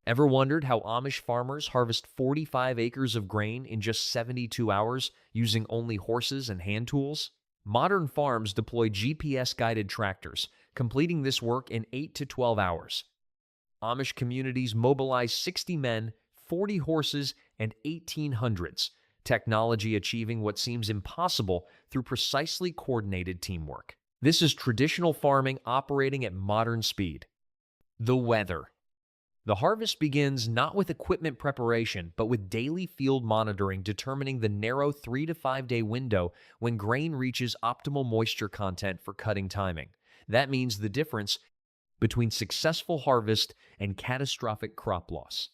Ever wondered how Amish farmers harvest 45 acres of grain in just 72 hours using only horses and hand tools? Modern farms deploy GPS-guided tractors, completing this work in 8 to 12 hours. Amish communities mobilize 60 men, 40 horses, and 1800s, technology achieving what seems impossible through precisely coordinated teamwork. This is traditional farming operating at modern speed. The weather. The harvest begins not with equipment preparation, but with daily field monitoring determining the narrow 3 to 5 day window when grain reaches optimal moisture content for cutting timing. That means the difference between successful harvest and catastrophic crop loss.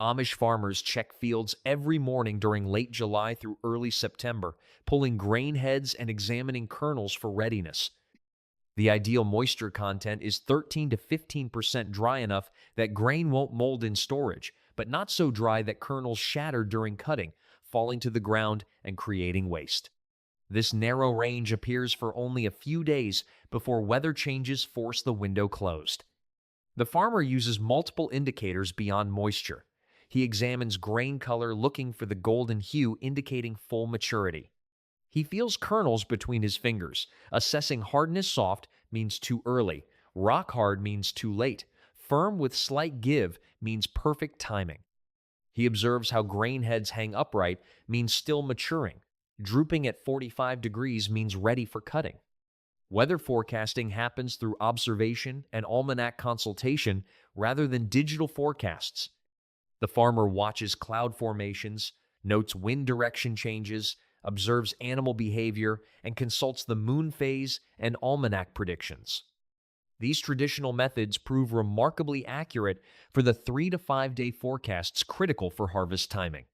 Amish farmers check fields every morning during late July through early September, pulling grain heads and examining kernels for readiness. The ideal moisture content is 13 to 15% dry enough that grain won't mold in storage, but not so dry that kernels shatter during cutting, falling to the ground and creating waste. This narrow range appears for only a few days before weather changes force the window closed. The farmer uses multiple indicators beyond moisture. He examines grain color looking for the golden hue indicating full maturity. He feels kernels between his fingers. Assessing hardness soft means too early. Rock hard means too late. Firm with slight give means perfect timing. He observes how grain heads hang upright means still maturing. Drooping at 45 degrees means ready for cutting. Weather forecasting happens through observation and almanac consultation rather than digital forecasts. The farmer watches cloud formations, notes wind direction changes, observes animal behavior, and consults the moon phase and almanac predictions. These traditional methods prove remarkably accurate for the 3 to 5 day forecasts critical for harvest timing.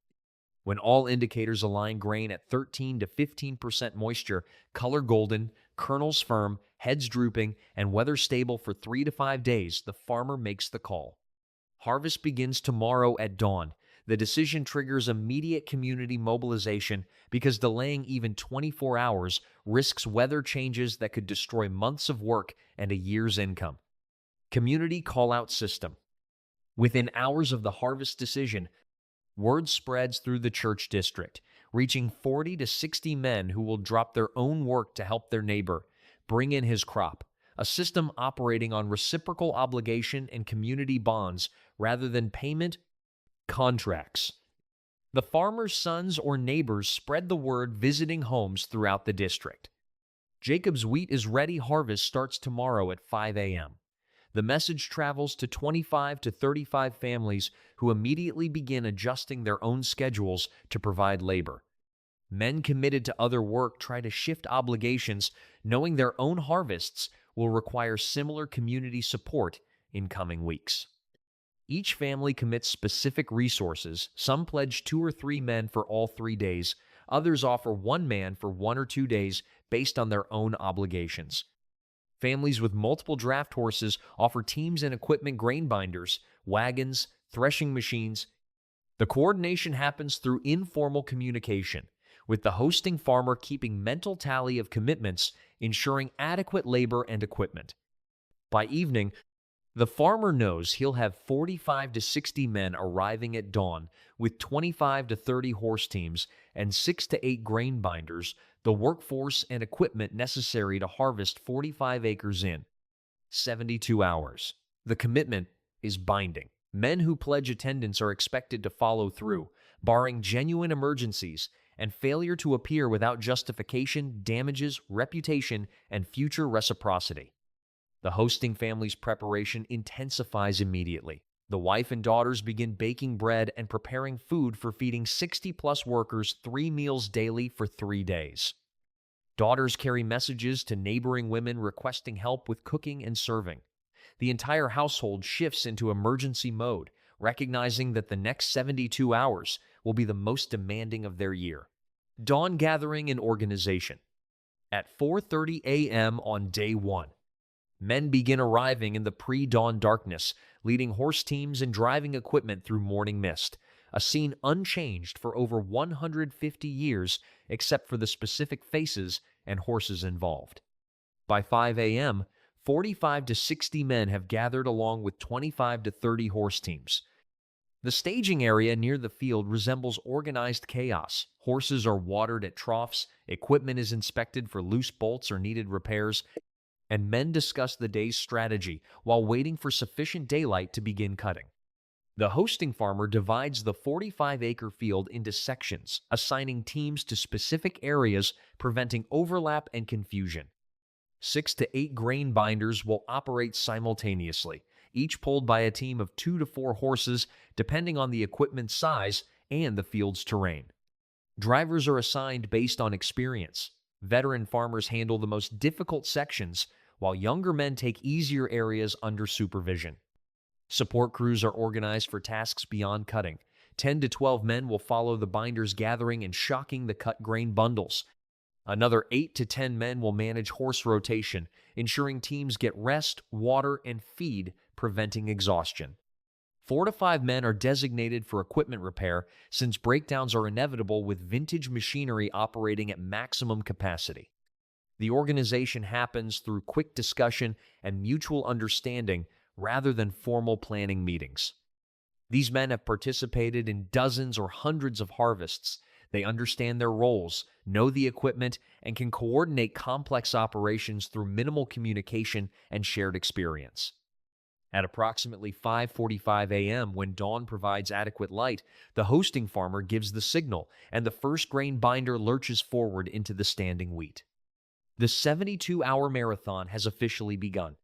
When all indicators align grain at 13 to 15% moisture, color golden, kernels firm, heads drooping, and weather stable for 3 to 5 days, the farmer makes the call. Harvest begins tomorrow at dawn. The decision triggers immediate community mobilization because delaying even 24 hours risks weather changes that could destroy months of work and a year's income. Community call-out system. Within hours of the harvest decision, word spreads through the church district, reaching 40 to 60 men who will drop their own work to help their neighbor bring in his crop, a system operating on reciprocal obligation and community bonds rather than payment contracts. The farmers' sons or neighbors spread the word visiting homes throughout the district. Jacob's wheat is ready. Harvest starts tomorrow at 5 a.m. The message travels to 25 to 35 families who immediately begin adjusting their own schedules to provide labor. Men committed to other work try to shift obligations, knowing their own harvests will require similar community support in coming weeks. Each family commits specific resources. Some pledge 2 or 3 men for all 3 days. Others offer 1 man for 1 or 2 days based on their own obligations. Families with multiple draft horses offer teams and equipment grain binders, wagons, threshing machines. The coordination happens through informal communication, with the hosting farmer keeping mental tally of commitments, ensuring adequate labor and equipment. By evening, the farmer knows he'll have 45 to 60 men arriving at dawn with 25 to 30 horse teams and 6 to 8 grain binders, the workforce and equipment necessary to harvest 45 acres in 72 hours. The commitment is binding. Men who pledge attendance are expected to follow through, barring genuine emergencies, and failure to appear without justification damages reputation and future reciprocity. The hosting family's preparation intensifies immediately. The wife and daughters begin baking bread and preparing food for feeding 60-plus workers 3 meals daily for 3 days. Daughters carry messages to neighboring women requesting help with cooking and serving. The entire household shifts into emergency mode, recognizing that the next 72 hours will be the most demanding of their year. Dawn gathering and organization. At 4:30 a.m. on day 1, men begin arriving in the pre-dawn darkness, leading horse teams and driving equipment through morning mist, a scene unchanged for over 150 years except for the specific faces and horses involved. By 5 a.m., 45 to 60 men have gathered along with 25 to 30 horse teams. The staging area near the field resembles organized chaos. Horses are watered at troughs, equipment is inspected for loose bolts or needed repairs, and men discuss the day's strategy while waiting for sufficient daylight to begin cutting. The hosting farmer divides the 45-acre field into sections, assigning teams to specific areas, preventing overlap and confusion. 6 to 8 grain binders will operate simultaneously, each pulled by a team of 2 to 4 horses, depending on the equipment's size and the field's terrain. Drivers are assigned based on experience. Veteran farmers handle the most difficult sections, while younger men take easier areas under supervision. Support crews are organized for tasks beyond cutting. 10 to 12 men will follow the binders gathering and shocking the cut grain bundles. Another 8 to 10 men will manage horse rotation, ensuring teams get rest, water, and feed, preventing exhaustion. 4 to 5 men are designated for equipment repair, since breakdowns are inevitable with vintage machinery operating at maximum capacity. The organization happens through quick discussion and mutual understanding rather than formal planning meetings. These men have participated in dozens or hundreds of harvests. They understand their roles, know the equipment, and can coordinate complex operations through minimal communication and shared experience. At approximately 5:45 a.m., when dawn provides adequate light, the hosting farmer gives the signal, and the first grain binder lurches forward into the standing wheat. The 72-hour marathon has officially begun.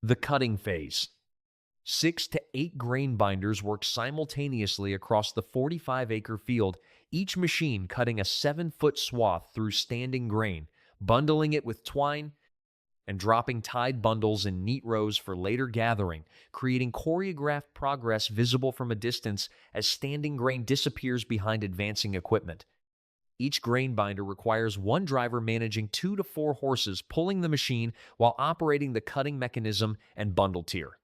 The cutting phase. 6 to 8 grain binders work simultaneously across the 45-acre field, each machine cutting a 7-foot swath through standing grain, bundling it with twine, and dropping tied bundles in neat rows for later gathering, creating choreographed progress visible from a distance as standing grain disappears behind advancing equipment. Each grain binder requires one driver managing 2 to 4 horses pulling the machine while operating the cutting mechanism and bundle tier.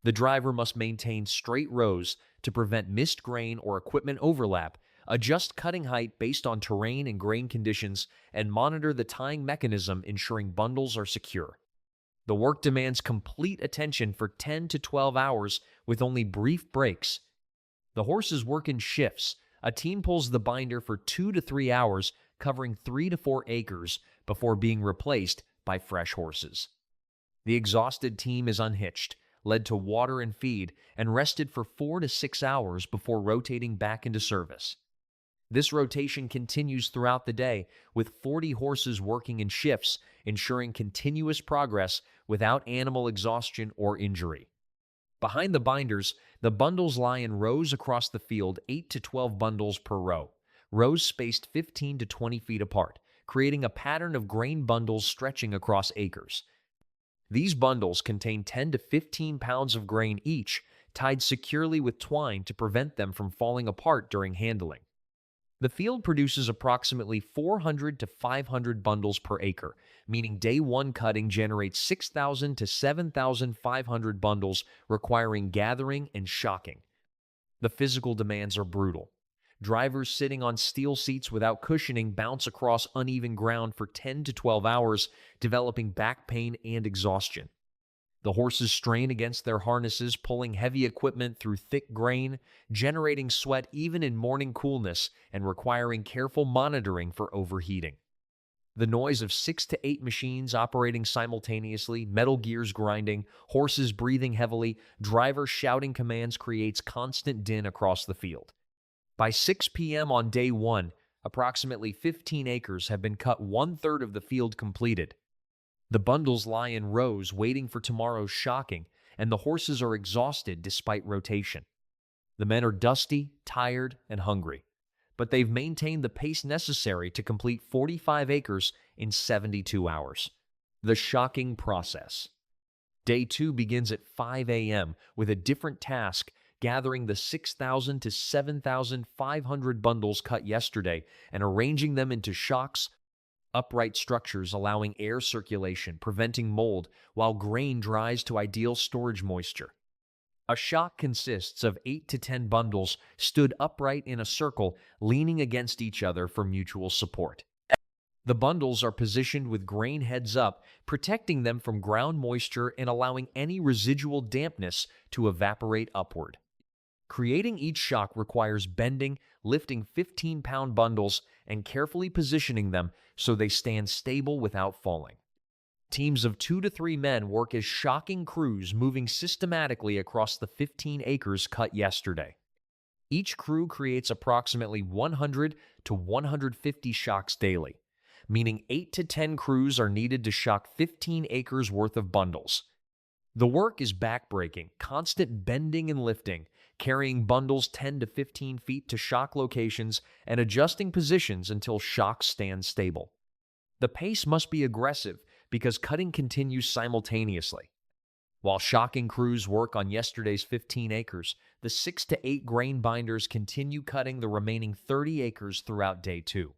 The driver must maintain straight rows to prevent missed grain or equipment overlap, adjust cutting height based on terrain and grain conditions, and monitor the tying mechanism, ensuring bundles are secure. The work demands complete attention for 10 to 12 hours with only brief breaks. The horses work in shifts. A team pulls the binder for 2 to 3 hours, covering 3 to 4 acres, before being replaced by fresh horses. The exhausted team is unhitched, led to water and feed, and rested for 4 to 6 hours before rotating back into service. This rotation continues throughout the day, with 40 horses working in shifts, ensuring continuous progress without animal exhaustion or injury. Behind the binders, the bundles lie in rows across the field, 8 to 12 bundles per row, rows spaced 15 to 20 feet apart, creating a pattern of grain bundles stretching across acres. These bundles contain 10 to 15 pounds of grain each, tied securely with twine to prevent them from falling apart during handling. The field produces approximately 400 to 500 bundles per acre, meaning day one cutting generates 6,000 to 7,500 bundles, requiring gathering and shocking. The physical demands are brutal. Drivers sitting on steel seats without cushioning bounce across uneven ground for 10 to 12 hours, developing back pain and exhaustion. The horses strain against their harnesses, pulling heavy equipment through thick grain, generating sweat even in morning coolness and requiring careful monitoring for overheating. The noise of 6 to 8 machines operating simultaneously, metal gears grinding, horses breathing heavily, drivers shouting commands creates constant din across the field. By 6 p.m. on day one, approximately 15 acres have been cut, 1/3 of the field completed. The bundles lie in rows waiting for tomorrow's shocking, and the horses are exhausted despite rotation. The men are dusty, tired, and hungry, but they've maintained the pace necessary to complete 45 acres in 72 hours. The shocking process. Day 2 begins at 5 a.m. with a different task, gathering the 6,000 to 7,500 bundles cut yesterday and arranging them into shocks, upright structures allowing air circulation, preventing mold, while grain dries to ideal storage moisture. A shock consists of 8 to 10 bundles stood upright in a circle, leaning against each other for mutual support. The bundles are positioned with grain heads up, protecting them from ground moisture and allowing any residual dampness to evaporate upward. Creating each shock requires bending, lifting 15-pound bundles, and carefully positioning them so they stand stable without falling. Teams of 2 to 3 men work as shocking crews, moving systematically across the 15 acres cut yesterday. Each crew creates approximately 100 to 150 shocks daily, meaning 8 to 10 crews are needed to shock 15 acres worth of bundles. The work is backbreaking, constant bending and lifting, carrying bundles 10 to 15 feet to shock locations and adjusting positions until shocks stand stable. The pace must be aggressive because cutting continues simultaneously. While shocking crews work on yesterday's 15 acres, the 6 to 8 grain binders continue cutting the remaining 30 acres throughout day 2.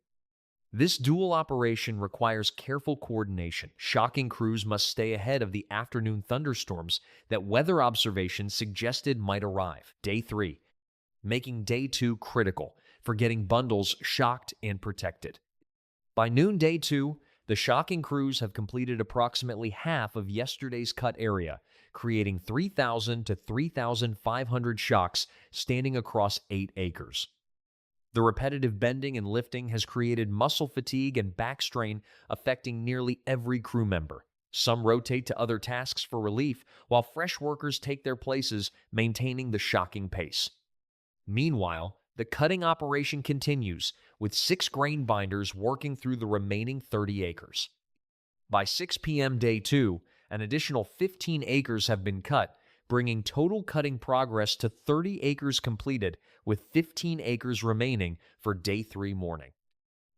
This dual operation requires careful coordination. Shocking crews must stay ahead of the afternoon thunderstorms that weather observations suggested might arrive. Day 3, making day 2 critical for getting bundles shocked and protected. By noon day 2, the shocking crews have completed approximately half of yesterday's cut area, creating 3,000 to 3,500 shocks standing across 8 acres. The repetitive bending and lifting has created muscle fatigue and back strain affecting nearly every crew member. Some rotate to other tasks for relief, while fresh workers take their places, maintaining the shocking pace. Meanwhile, the cutting operation continues, with 6 grain binders working through the remaining 30 acres. By 6 p.m. day 2, an additional 15 acres have been cut, bringing total cutting progress to 30 acres completed, with 15 acres remaining for day 3 morning.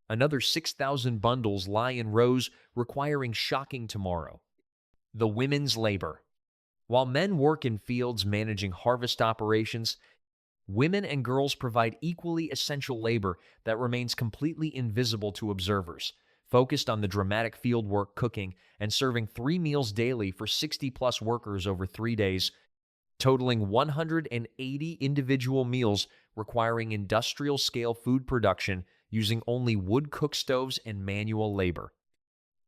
Another 6,000 bundles lie in rows, requiring shocking tomorrow. The women's labor. While men work in fields managing harvest operations, women and girls provide equally essential labor that remains completely invisible to observers, focused on the dramatic field work, cooking, and serving 3 meals daily for 60-plus workers over 3 days, totaling 180 individual meals requiring industrial-scale food production using only wood cook stoves and manual labor.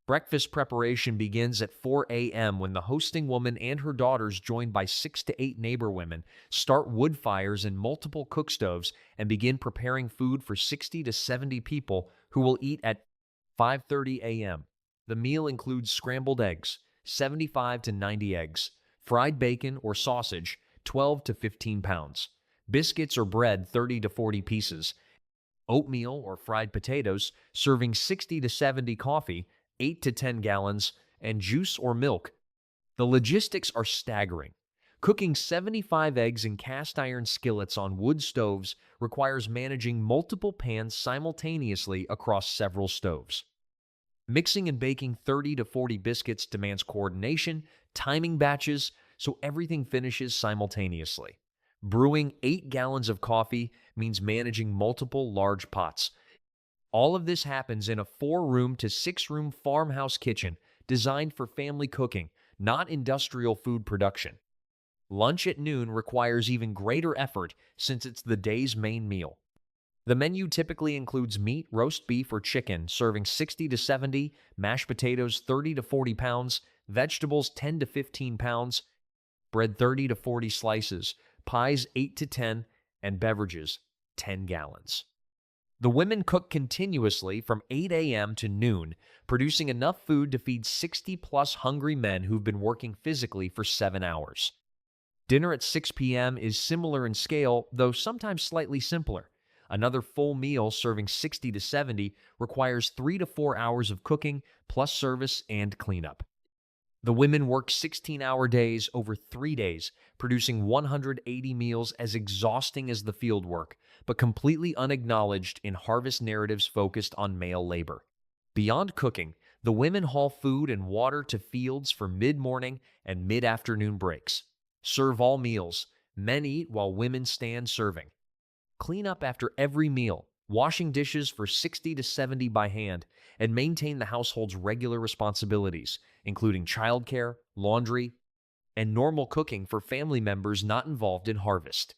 Breakfast preparation begins at 4 a.m. when the hosting woman and her daughters, joined by 6 to 8 neighbor women, start wood fires in multiple cook stoves and begin preparing food for 60 to 70 people who will eat at 5:30 a.m. The meal includes scrambled eggs, 75 to 90 eggs, fried bacon or sausage, 12 to 15 pounds, biscuits or bread, 30 to 40 pieces, oatmeal or fried potatoes, serving 60 to 70 coffee, 8 to 10 gallons, and juice or milk. The logistics are staggering. Cooking 75 eggs in cast iron skillets on wood stoves requires managing multiple pans simultaneously across several stoves. Mixing and baking 30 to 40 biscuits demands coordination, timing batches, so everything finishes simultaneously. Brewing 8 gallons of coffee means managing multiple large pots. All of this happens in a 4-room to 6-room farmhouse kitchen designed for family cooking, not industrial food production. Lunch at noon requires even greater effort since it's the day's main meal. The menu typically includes meat, roast beef or chicken, serving 60 to 70, mashed potatoes 30 to 40 pounds, vegetables 10 to 15 pounds, bread 30 to 40 slices, pies 8 to 10, and beverages 10 gallons. The women cook continuously from 8 a.m. to noon, producing enough food to feed 60-plus hungry men who've been working physically for 7 hours. Dinner at 6 p.m. is similar in scale, though sometimes slightly simpler. Another full meal serving 60 to 70 requires 3 to 4 hours of cooking, plus service and cleanup. The women work 16-hour days over 3 days, producing 180 meals as exhausting as the field work, but completely unacknowledged in harvest narratives focused on male labor. Beyond cooking, the women haul food and water to fields for mid-morning and mid-afternoon breaks. Serve all meals. Men eat while women stand serving. Clean up after every meal, washing dishes for 60 to 70 by hand, and maintain the household's regular responsibilities, including childcare, laundry, and normal cooking for family members not involved in harvest.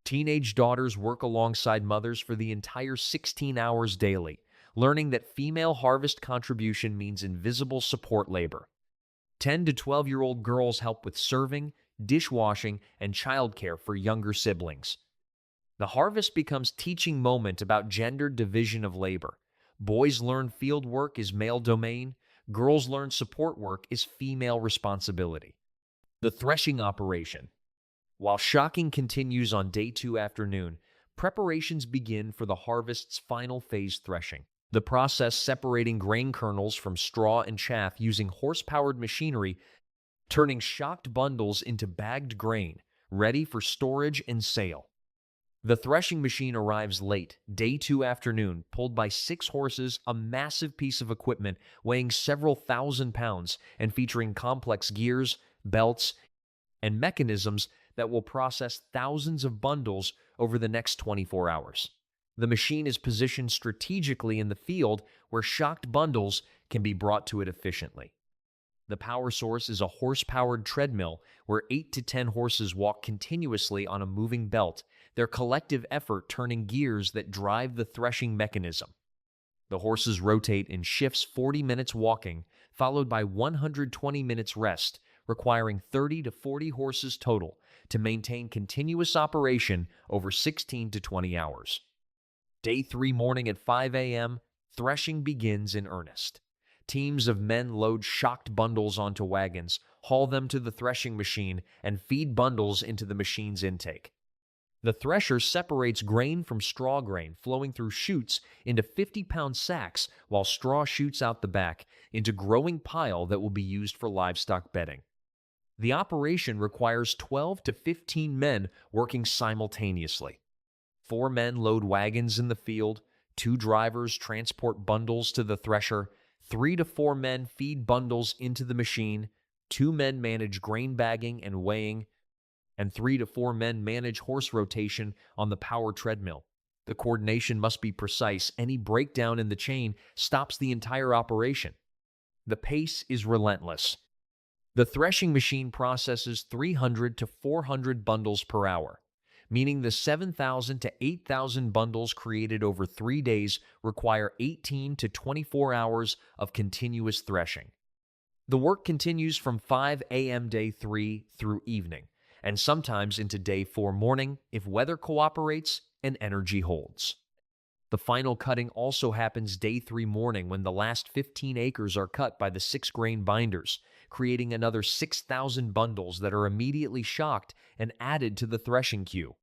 Teenage daughters work alongside mothers for the entire 16 hours daily, learning that female harvest contribution means invisible support labor. 10 to 12-year-old girls help with serving, dishwashing, and childcare for younger siblings. The harvest becomes teaching moment about gendered division of labor. Boys learn field work is male domain, girls learn support work is female responsibility. The threshing operation. While shocking continues on day 2 afternoon, preparations begin for the harvest's final phase threshing. The process separating grain kernels from straw and chaff using horse-powered machinery, turning shocked bundles into bagged grain, ready for storage and sale. The threshing machine arrives late, day 2 afternoon, pulled by 6 horses, a massive piece of equipment weighing several thousand pounds and featuring complex gears, belts, and mechanisms that will process thousands of bundles over the next 24 hours. The machine is positioned strategically in the field where shocked bundles can be brought to it efficiently. The power source is a horse-powered treadmill where 8 to 10 horses walk continuously on a moving belt, their collective effort turning gears that drive the threshing mechanism. The horses rotate in shifts 40 minutes walking, followed by 120 minutes rest, requiring 30 to 40 horses total to maintain continuous operation over 16 to 20 hours. Day 3 morning at 5 a.m., threshing begins in earnest. Teams of men load shocked bundles onto wagons, haul them to the threshing machine, and feed bundles into the machine's intake. The thresher separates grain from straw grain, flowing through chutes into 50-pound sacks, while straw shoots out the back into growing pile that will be used for livestock bedding. The operation requires 12 to 15 men working simultaneously. 4 men load wagons in the field, 2 drivers transport bundles to the thresher, 3 to 4 men feed bundles into the machine, 2 men manage grain bagging and weighing, and 3 to 4 men manage horse rotation on the power treadmill. The coordination must be precise. Any breakdown in the chain stops the entire operation. The pace is relentless. The threshing machine processes 300 to 400 bundles per hour, meaning the 7,000 to 8,000 bundles created over 3 days require 18 to 24 hours of continuous threshing. The work continues from 5 a.m. day 3 through evening, and sometimes into day 4 morning if weather cooperates and energy holds. The final cutting also happens day 3 morning when the last 15 acres are cut by the 6-grain binders, creating another 6,000 bundles that are immediately shocked and added to the threshing queue.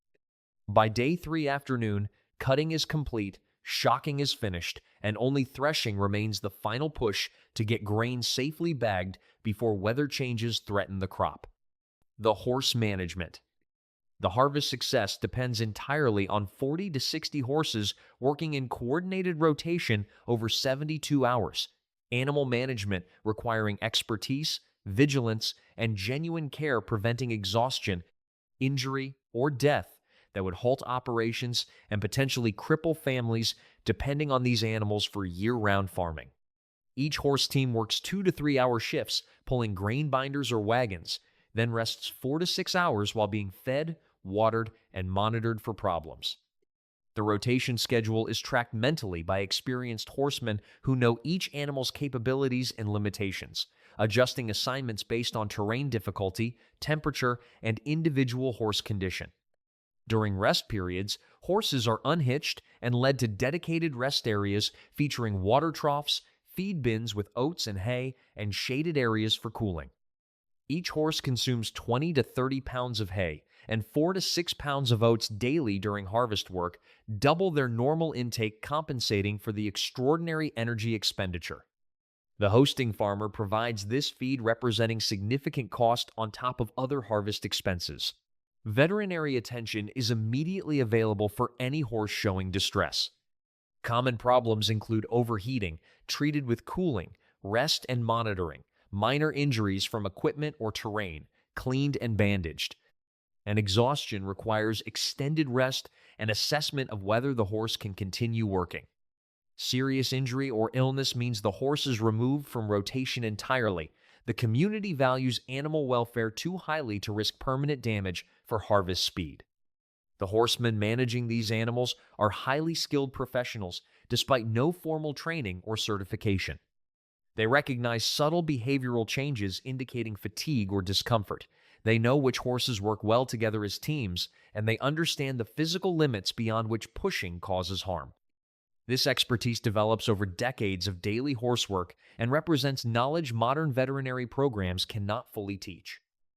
By day 3 afternoon, cutting is complete, shocking is finished, and only threshing remains the final push to get grain safely bagged before weather changes threaten the crop. The horse management. The harvest success depends entirely on 40 to 60 horses working in coordinated rotation over 72 hours. Animal management requiring expertise, vigilance, and genuine care preventing exhaustion, injury, or death that would halt operations and potentially cripple families depending on these animals for year-round farming. Each horse team works 2 to 3 hour shifts pulling grain binders or wagons, then rests 4 to 6 hours while being fed, watered, and monitored for problems. The rotation schedule is tracked mentally by experienced horsemen who know each animal's capabilities and limitations, adjusting assignments based on terrain difficulty, temperature, and individual horse condition. During rest periods, horses are unhitched and led to dedicated rest areas featuring water troughs, feed bins with oats and hay, and shaded areas for cooling. Each horse consumes 20 to 30 pounds of hay and 4 to 6 pounds of oats daily during harvest work, double their normal intake, compensating for the extraordinary energy expenditure. The hosting farmer provides this feed, representing significant cost on top of other harvest expenses. Veterinary attention is immediately available for any horse showing distress. Common problems include overheating, treated with cooling, rest and monitoring, minor injuries from equipment or terrain, cleaned and bandaged. And exhaustion requires extended rest and assessment of whether the horse can continue working. Serious injury or illness means the horse is removed from rotation entirely. The community values animal welfare too highly to risk permanent damage for harvest speed. The horsemen managing these animals are highly skilled professionals despite no formal training or certification. They recognize subtle behavioral changes indicating fatigue or discomfort. They know which horses work well together as teams, and they understand the physical limits beyond which pushing causes harm. This expertise develops over decades of daily horsework and represents knowledge modern veterinary programs cannot fully teach.